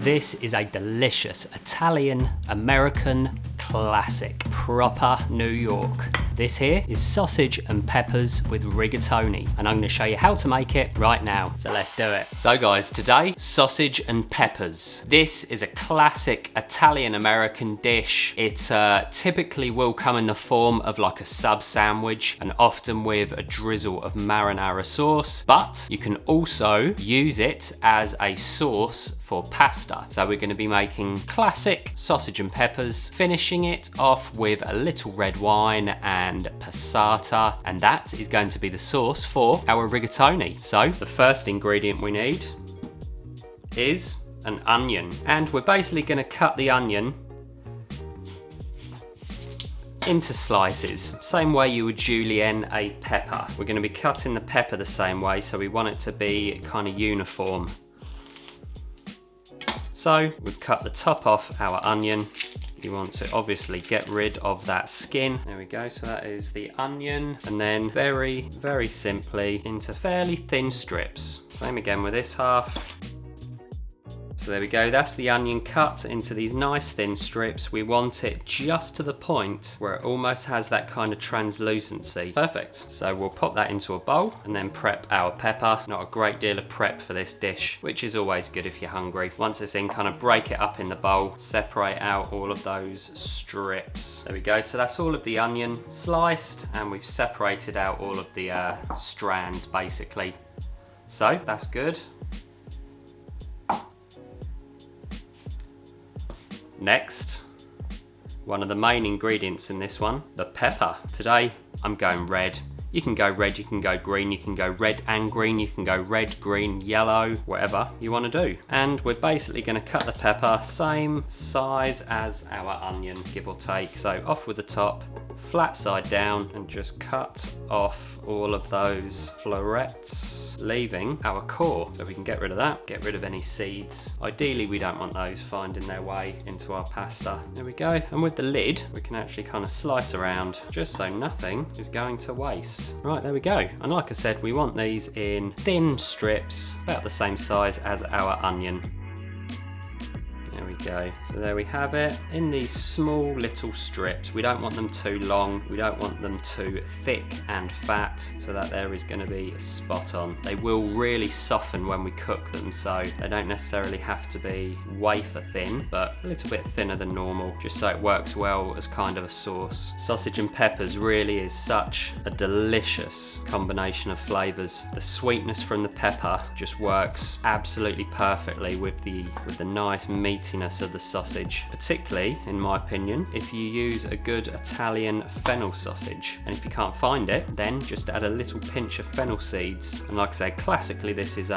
This is a delicious Italian-American classic, proper New York. This here is sausage and peppers with rigatoni, and I'm going to show you how to make it right now. So let's do it. So guys, today, sausage and peppers. This is a classic Italian-American dish. It typically will come in the form of like a sub sandwich and often with a drizzle of marinara sauce, but you can also use it as a sauce for pasta. So we're going to be making classic sausage and peppers, finishing it off with a little red wine and passata, and that is going to be the sauce for our rigatoni. So the first ingredient we need is an onion, and we're basically going to cut the onion into slices, same way you would julienne a pepper. We're going to be cutting the pepper the same way, so we want it to be kind of uniform. So we've cut the top off our onion. You want to obviously get rid of that skin. There we go, so that is the onion. And then very, very simply into fairly thin strips. Same again with this half. So there we go, that's the onion cut into these nice thin strips. We want it just to the point where it almost has that kind of translucency. Perfect. So we'll pop that into a bowl and then prep our pepper. Not a great deal of prep for this dish, which is always good if you're hungry. Once it's in, kind of break it up in the bowl, separate out all of those strips. There we go, so that's all of the onion sliced, and we've separated out all of the strands basically. So that's good. Next, one of the main ingredients in this one, the pepper. Today, I'm going red. You can go red, you can go green, you can go red and green, you can go red, green, yellow, whatever you want to do. And we're basically going to cut the pepper same size as our onion, give or take. So off with the top, flat side down, and just cut off all of those florets, leaving our core. So we can get rid of that, get rid of any seeds. Ideally, we don't want those finding their way into our pasta. There we go. And with the lid, we can actually kind of slice around just so nothing is going to waste. Right, there we go. And like I said, we want these in thin strips, about the same size as our onion. There we go. So there we have it in these small little strips. We don't want them too long. We don't want them too thick and fat, so that there is going to be spot on. They will really soften when we cook them, so they don't necessarily have to be wafer thin, but a little bit thinner than normal, just so it works well as kind of a sauce. Sausage and peppers really is such a delicious combination of flavors. The sweetness from the pepper just works absolutely perfectly with the nice meatiness of the sausage, particularly in my opinion if you use a good Italian fennel sausage. And if you can't find it, then just add a little pinch of fennel seeds. And like I say, classically this is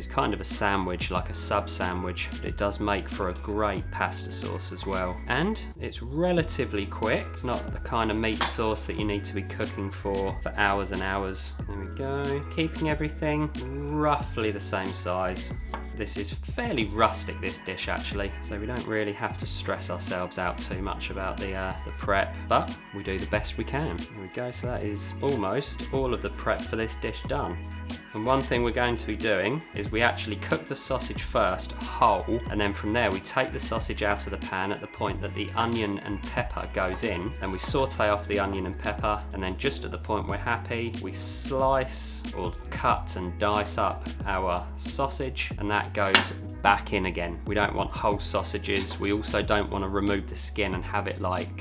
kind of a sandwich, like a sub sandwich, but it does make for a great pasta sauce as well. And it's relatively quick. It's not the kind of meat sauce that you need to be cooking for hours and hours. There we go, keeping everything roughly the same size. This is fairly rustic, this dish actually, so we don't really have to stress ourselves out too much about the prep, but we do the best we can. There we go, so that is almost all of the prep for this dish done. And one thing we're going to be doing is we actually cook the sausage first whole, and then from there we take the sausage out of the pan at the point that the onion and pepper goes in, and we saute off the onion and pepper, and then just at the point we're happy, we slice or cut and dice up our sausage, and that goes back in again. We don't want whole sausages. We also don't want to remove the skin and have it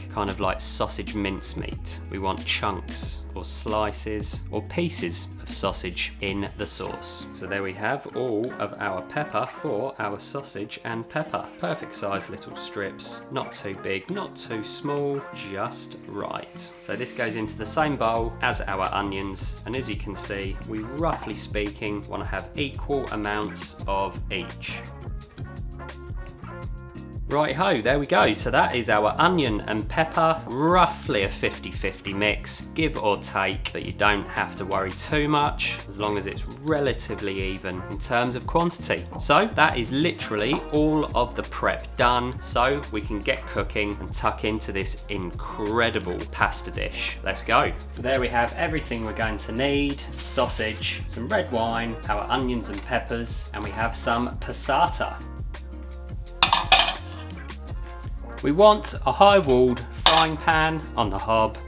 kind of like sausage mincemeat. We want chunks or slices or pieces of sausage in the sauce. So there we have all of our pepper for our sausage and pepper. Perfect size little strips, not too big, not too small, just right. So this goes into the same bowl as our onions, and as you can see, we roughly speaking want to have equal amounts of each. Right ho, there we go. So that is our onion and pepper, roughly a 50-50 mix, give or take, but you don't have to worry too much as long as it's relatively even in terms of quantity. So that is literally all of the prep done, so we can get cooking and tuck into this incredible pasta dish. Let's go. So there we have everything we're going to need: sausage, some red wine, our onions and peppers, and we have some passata. We want a high-walled frying pan on the hob.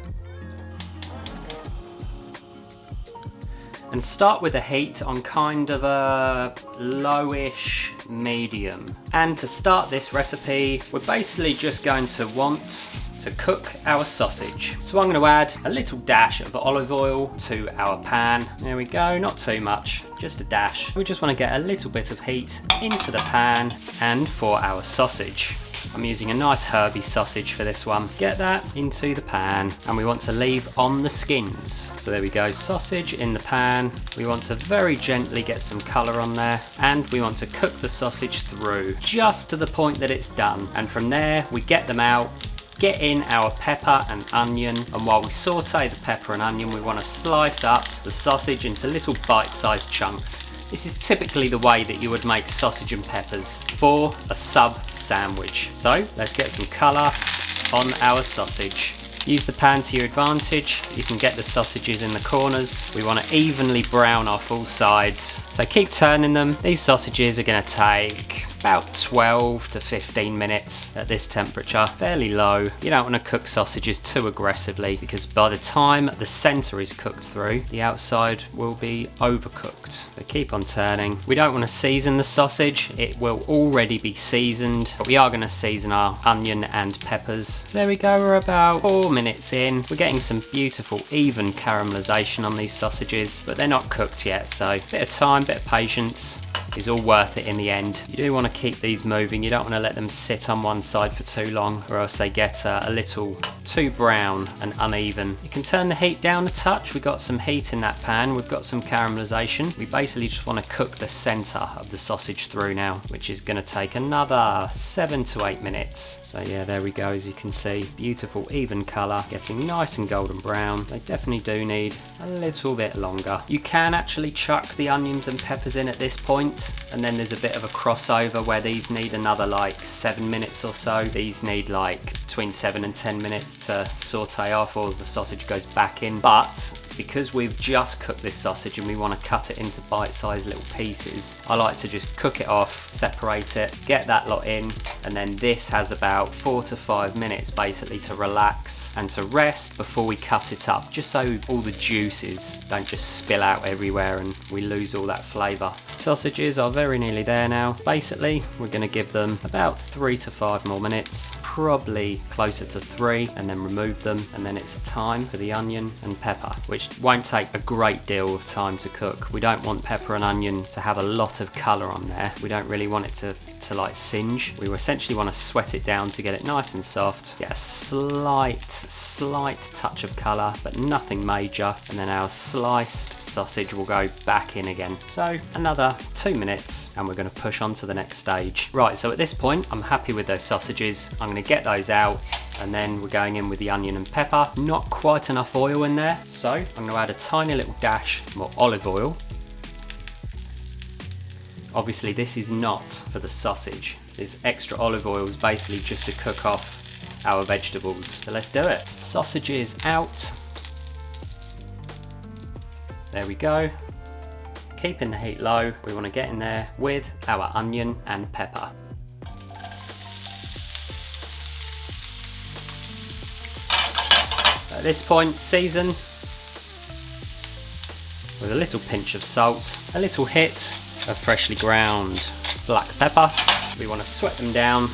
And start with the heat on kind of a lowish medium. And to start this recipe, we're basically just going to want to cook our sausage. So I'm going to add a little dash of olive oil to our pan. There we go, not too much, just a dash. We just want to get a little bit of heat into the pan. And for our sausage, I'm using a nice herby sausage for this one. Get that into the pan, and we want to leave on the skins. So there we go, sausage in the pan. We want to very gently get some colour on there, and we want to cook the sausage through just to the point that it's done. And from there, we get them out, get in our pepper and onion, and while we saute the pepper and onion, we want to slice up the sausage into little bite-sized chunks. This is typically the way that you would make sausage and peppers for a sub sandwich. So let's get some colour on our sausage. Use the pan to your advantage. You can get the sausages in the corners. We want to evenly brown off all sides. So keep turning them. These sausages are going to take about 12 to 15 minutes at this temperature, fairly low. You don't want to cook sausages too aggressively, because by the time the centre is cooked through, the outside will be overcooked. So keep on turning. We don't want to season the sausage. It will already be seasoned, but we are going to season our onion and peppers. So there we go, we're about 4 minutes in. We're getting some beautiful even caramelisation on these sausages, but they're not cooked yet, so a bit of time, bit of patience is all worth it in the end. You do want to keep these moving. You don't want to let them sit on one side for too long, or else they get a little too brown and uneven. You can turn the heat down a touch. We've got some heat in that pan. We've got some caramelisation. We basically just want to cook the centre of the sausage through now, which is going to take another 7 to 8 minutes. So yeah, there we go. As you can see, beautiful even colour, getting nice and golden brown. They definitely do need a little bit longer. You can actually chuck the onions and peppers in at this point, and then there's a bit of a crossover where these need another like 7 minutes or so. These need like between 7 and 10 minutes to saute off, or the sausage goes back in. But because we've just cooked this sausage and we want to cut it into bite-sized little pieces, I like to just cook it off, separate it, get that lot in, and then this has about 4 to 5 minutes basically to relax and to rest before we cut it up, just so all the juices don't just spill out everywhere and we lose all that flavour. Sausages are very nearly there now. Basically, we're going to give them about 3 to 5 more minutes, probably closer to 3, and then remove them, and then it's time for the onion and pepper, which won't take a great deal of time to cook. We don't want pepper and onion to have a lot of colour on there. We don't really want it to like singe. We essentially want to sweat it down to get it nice and soft, get a slight touch of colour, but nothing major, and then our sliced sausage will go back in again. So another 2 minutes, and we're going to push on to the next stage. Right, so at this point, I'm happy with those sausages. I'm going to get those out, and then we're going in with the onion and pepper. Not quite enough oil in there, so I'm going to add a tiny little dash more olive oil. Obviously this is not for the sausage. This extra olive oil is basically just to cook off our vegetables. So let's do it. Sausages out. There we go. Keeping the heat low, we want to get in there with our onion and pepper. At this point, season with a little pinch of salt, a little hit of freshly ground black pepper. We want to sweat them down,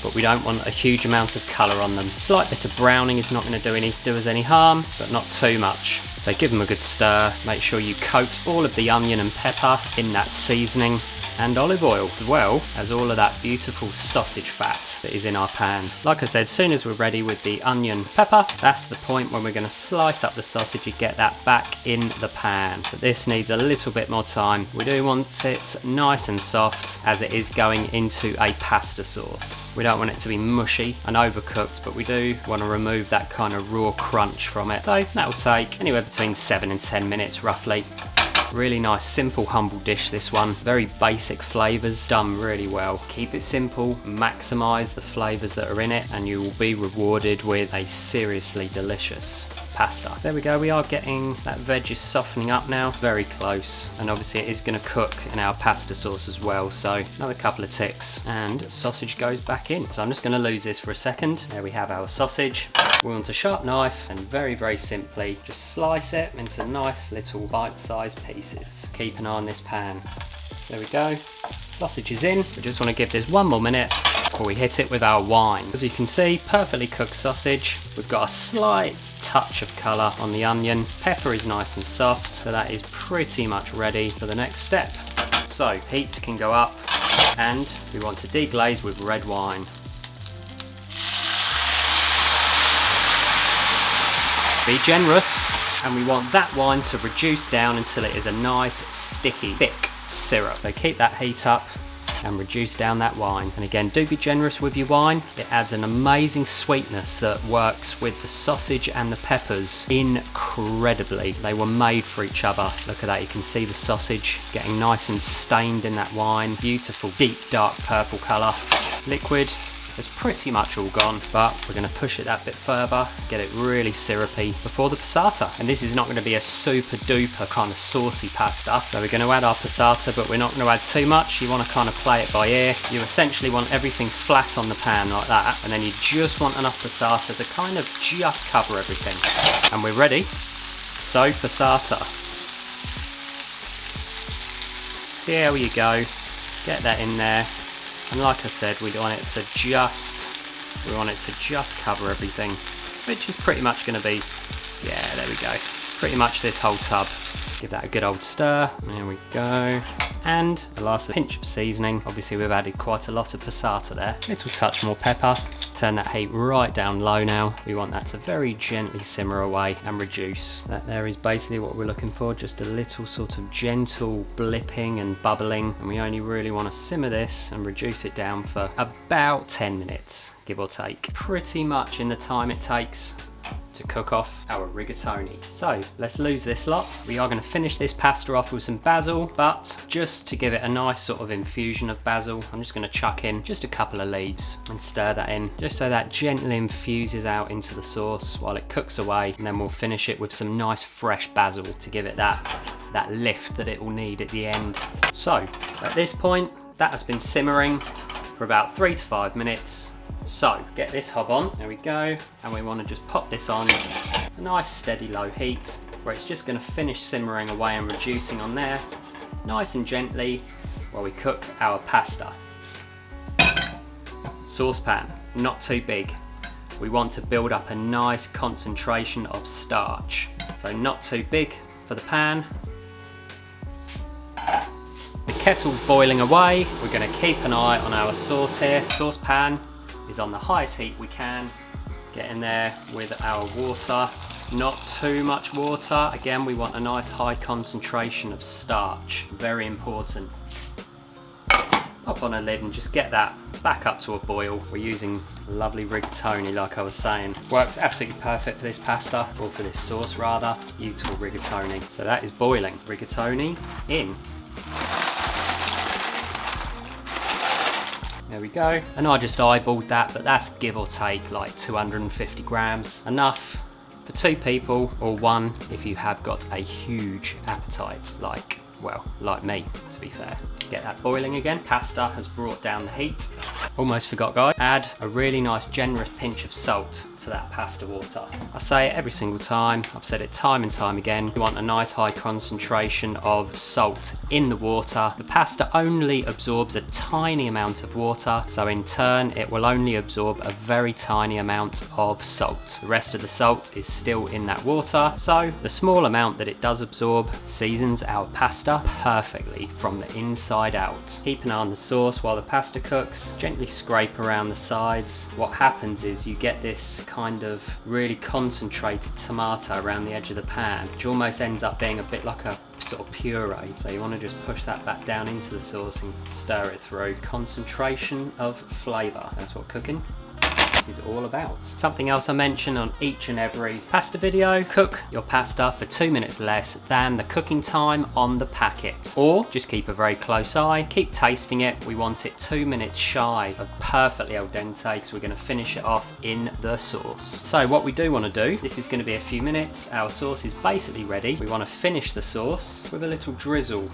but we don't want a huge amount of colour on them. Slight bit of browning is not going to do us any harm, but not too much. So give them a good stir. Make sure you coat all of the onion and pepper in that seasoning and olive oil, as well as all of that beautiful sausage fat that is in our pan. Like I said, as soon as we're ready with the onion pepper, that's the point when we're going to slice up the sausage and get that back in the pan. But this needs a little bit more time. We do want it nice and soft, as it is going into a pasta sauce. We don't want it to be mushy and overcooked, but we do want to remove that kind of raw crunch from it. So that'll take anywhere between 7 and 10 minutes roughly. Really nice, simple, humble dish this one. Very basic flavours, done really well. Keep it simple, maximise the flavours that are in it, and you will be rewarded with a seriously delicious pasta. There we go, we are getting that veg is softening up now, very close, and obviously it is going to cook in our pasta sauce as well, so another couple of ticks and sausage goes back in. So I'm just going to lose this for a second. There we have our sausage. We want a sharp knife and very simply just slice it into nice little bite-sized pieces. Keep an eye on this pan. There we go, sausage is in. We just want to give this one more minute before we hit it with our wine. As you can see, perfectly cooked sausage. We've got a slight touch of colour on the onion. Pepper is nice and soft, so that is pretty much ready for the next step. So heat can go up and we want to deglaze with red wine. Be generous, and we want that wine to reduce down until it is a nice sticky thick syrup. So keep that heat up and reduce down that wine. And again, do be generous with your wine. It adds an amazing sweetness that works with the sausage and the peppers incredibly. They were made for each other. Look at that, you can see the sausage getting nice and stained in that wine. Beautiful deep dark purple colour. Liquid is pretty much all gone, but we're going to push it that bit further, get it really syrupy before the passata. And this is not going to be a super duper kind of saucy pasta, so we're going to add our passata, but we're not going to add too much. You want to kind of play it by ear. You essentially want everything flat on the pan like that, and then you just want enough passata to kind of just cover everything. And we're ready. So passata. See how you go. Get that in there. And like I said, we want it to just cover everything, which is pretty much going to be, yeah, there we go, pretty much this whole tub. Give that a good old stir. There we go. And the last pinch of seasoning. Obviously we've added quite a lot of passata there. Little touch more pepper. Turn that heat right down low now. We want that to very gently simmer away and reduce. That there is basically what we're looking for. Just a little sort of gentle blipping and bubbling. And we only really want to simmer this and reduce it down for about 10 minutes, give or take. Pretty much in the time it takes to cook off our rigatoni. So let's lose this lot. We are going to finish this pasta off with some basil, but just to give it a nice sort of infusion of basil, I'm just going to chuck in just a couple of leaves and stir that in, just so that gently infuses out into the sauce while it cooks away, and then we'll finish it with some nice fresh basil to give it that lift that it will need at the end. So at this point, that has been simmering for about 3 to 5 minutes. So get this hob on, there we go, and we want to just pop this on a nice steady low heat where it's just going to finish simmering away and reducing on there nice and gently while we cook our pasta. Saucepan, not too big. We want to build up a nice concentration of starch, so not too big for the pan. The kettle's boiling away. We're going to keep an eye on our sauce here. Saucepan is on the highest heat we can. Get in there with our water, not too much water. Again, we want a nice high concentration of starch, very important. Pop on a lid and just get that back up to a boil. We're using lovely rigatoni, like I was saying. Works absolutely perfect for this pasta, or for this sauce rather. Beautiful rigatoni. So that is boiling. Rigatoni in. There we go, and I just eyeballed that, but that's give or take like 250 grams. Enough for 2 people, or 1 if you have got a huge appetite, like me, to be fair. Get that boiling again. Pasta has brought down the heat. Almost forgot, guys. Add a really nice generous pinch of salt to that pasta water. I say it every single time. I've said it time and time again. You want a nice high concentration of salt in the water. The pasta only absorbs a tiny amount of water, so in turn it will only absorb a very tiny amount of salt. The rest of the salt is still in that water, so the small amount that it does absorb seasons our pasta perfectly from the inside out. Keep an eye on the sauce while the pasta cooks. Gently scrape around the sides. What happens is you get this kind of really concentrated tomato around the edge of the pan, which almost ends up being a bit like a sort of puree. So you want to just push that back down into the sauce and stir it through. Concentration of flavour, that's what cooking. is all about. Something else I mention on each and every pasta video, cook your pasta for 2 minutes less than the cooking time on the packet. Or just keep a very close eye, keep tasting it. We want it 2 minutes shy of perfectly al dente because we're going to finish it off in the sauce. So what we do want to do, this is going to be a few minutes. Our sauce is basically ready. We want to finish the sauce with a little drizzle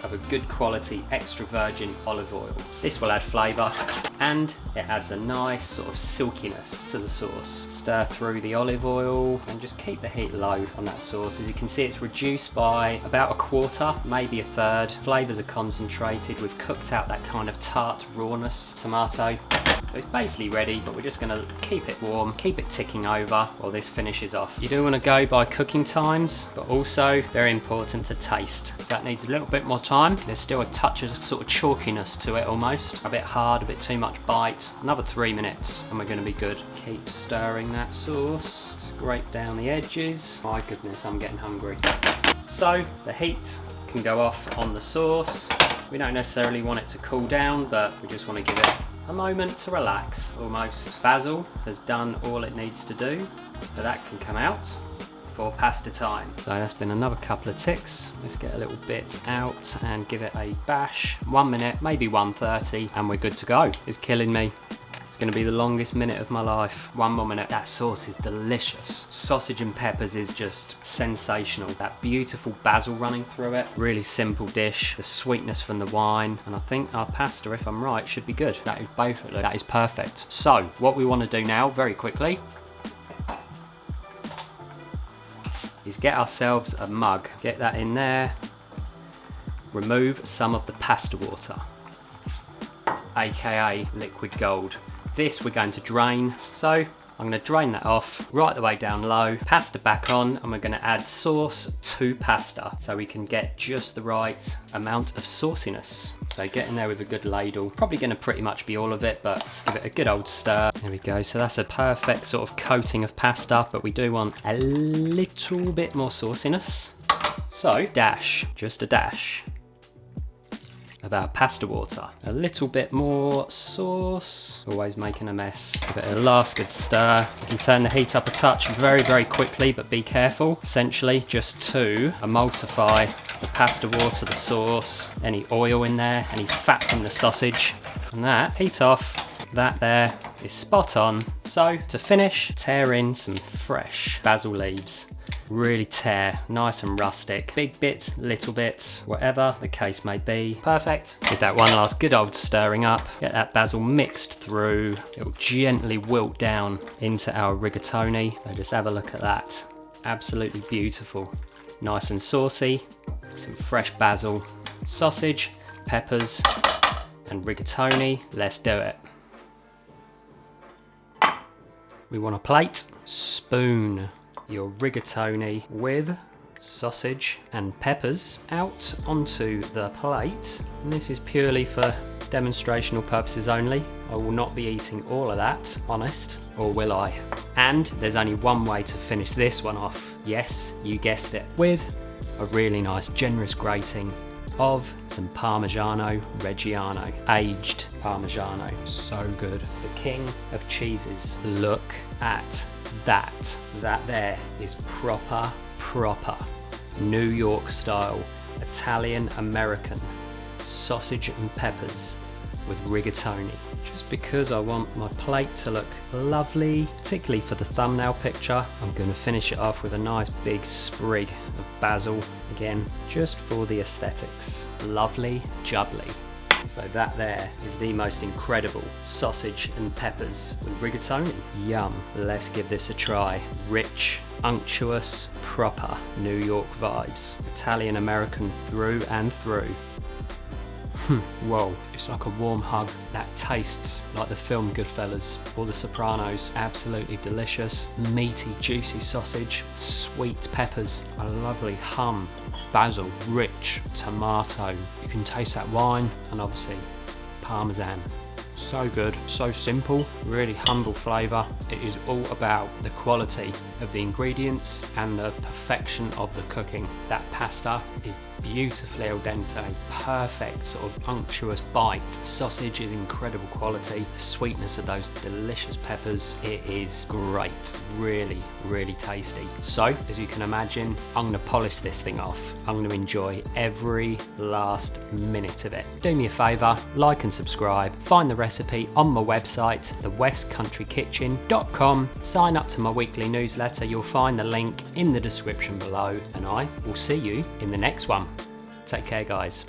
of a good quality extra virgin olive oil. This will add flavour and it adds a nice sort of silkiness to the sauce. Stir through the olive oil and just keep the heat low on that sauce. As you can see, it's reduced by about a quarter, maybe a third. Flavours are concentrated. We've cooked out that kind of tart rawness tomato. So it's basically ready, but we're just going to keep it warm, keep it ticking over while this finishes off. You do want to go by cooking times, but also very important to taste. So that needs a little bit more time. There's still a touch of sort of chalkiness to it almost. A bit hard, a bit too much bite. Another 3 minutes and we're going to be good. Keep stirring that sauce. Scrape down the edges. My goodness, I'm getting hungry. So the heat can go off on the sauce. We don't necessarily want it to cool down, but we just want to give it a moment to relax almost. Basil has done all it needs to do, so that can come out for pasta time. So that's been another couple of ticks. Let's get a little bit out and give it a bash. 1 minute, maybe 1:30, and we're good to go. It's killing me. It's going to be the longest minute of my life. 1 more minute. That sauce is delicious. Sausage and peppers is just sensational. That beautiful basil running through it. Really simple dish. The sweetness from the wine. And I think our pasta, if I'm right, should be good. That is basically, that is perfect. So what we want to do now, very quickly, is get ourselves a mug. Get that in there. Remove some of the pasta water, aka liquid gold. This we're going to drain, so I'm going to drain that off right the way down low, pasta back on, and we're going to add sauce to pasta so we can get just the right amount of sauciness. So get in there with a good ladle. Probably going to pretty much be all of it, but give it a good old stir. There we go. So that's a perfect sort of coating of pasta, but we do want a little bit more sauciness. So dash, just a dash of our pasta water. A little bit more sauce, always making a mess. Give it a last good stir. You can turn the heat up a touch very, very quickly, but be careful. Essentially just to emulsify the pasta water, the sauce, any oil in there, any fat from the sausage. And that, heat off, that there is spot on. So to finish, tear in some fresh basil leaves. Really tear, nice and rustic. Big bits, little bits, whatever the case may be. Perfect. Give that one last good old stirring up. Get that basil mixed through. It'll gently wilt down into our rigatoni. So just have a look at that. Absolutely beautiful. Nice and saucy. Some fresh basil, sausage, peppers, and rigatoni. Let's do it. We want a plate, spoon your rigatoni with sausage and peppers out onto the plate. And this is purely for demonstrational purposes only. I will not be eating all of that, honest, or will I? And there's only one way to finish this one off. Yes, you guessed it, with a really nice generous grating of some Parmigiano Reggiano, aged Parmigiano. So good. The king of cheeses. Look at that. That there is proper New York style Italian American sausage and peppers with rigatoni. Just because I want my plate to look lovely, particularly for the thumbnail picture, I'm going to finish it off with a nice big sprig of basil, again just for the aesthetics. Lovely jubbly. So that there is the most incredible sausage and peppers with rigatoni. Yum. Let's give this a try. Rich, unctuous, proper New York vibes. Italian American through and through. Whoa, it's like a warm hug. That tastes like the film Goodfellas or The Sopranos. Absolutely delicious. Meaty, juicy sausage, sweet peppers, a lovely hum, basil, rich tomato. You can taste that wine and obviously Parmesan. So good, so simple, really humble flavour. It is all about the quality of the ingredients and the perfection of the cooking. That pasta is beautifully al dente, perfect sort of unctuous bite. Sausage is incredible quality. The sweetness of those delicious peppers, it is great. Really, really tasty. So, as you can imagine, I'm gonna polish this thing off. I'm gonna enjoy every last minute of it. Do me a favour, like and subscribe. Find the recipe on my website, thewckcountryKitchen.com. Sign up to my weekly newsletter. You'll find the link in the description below, and I will see you in the next one. Take care, guys.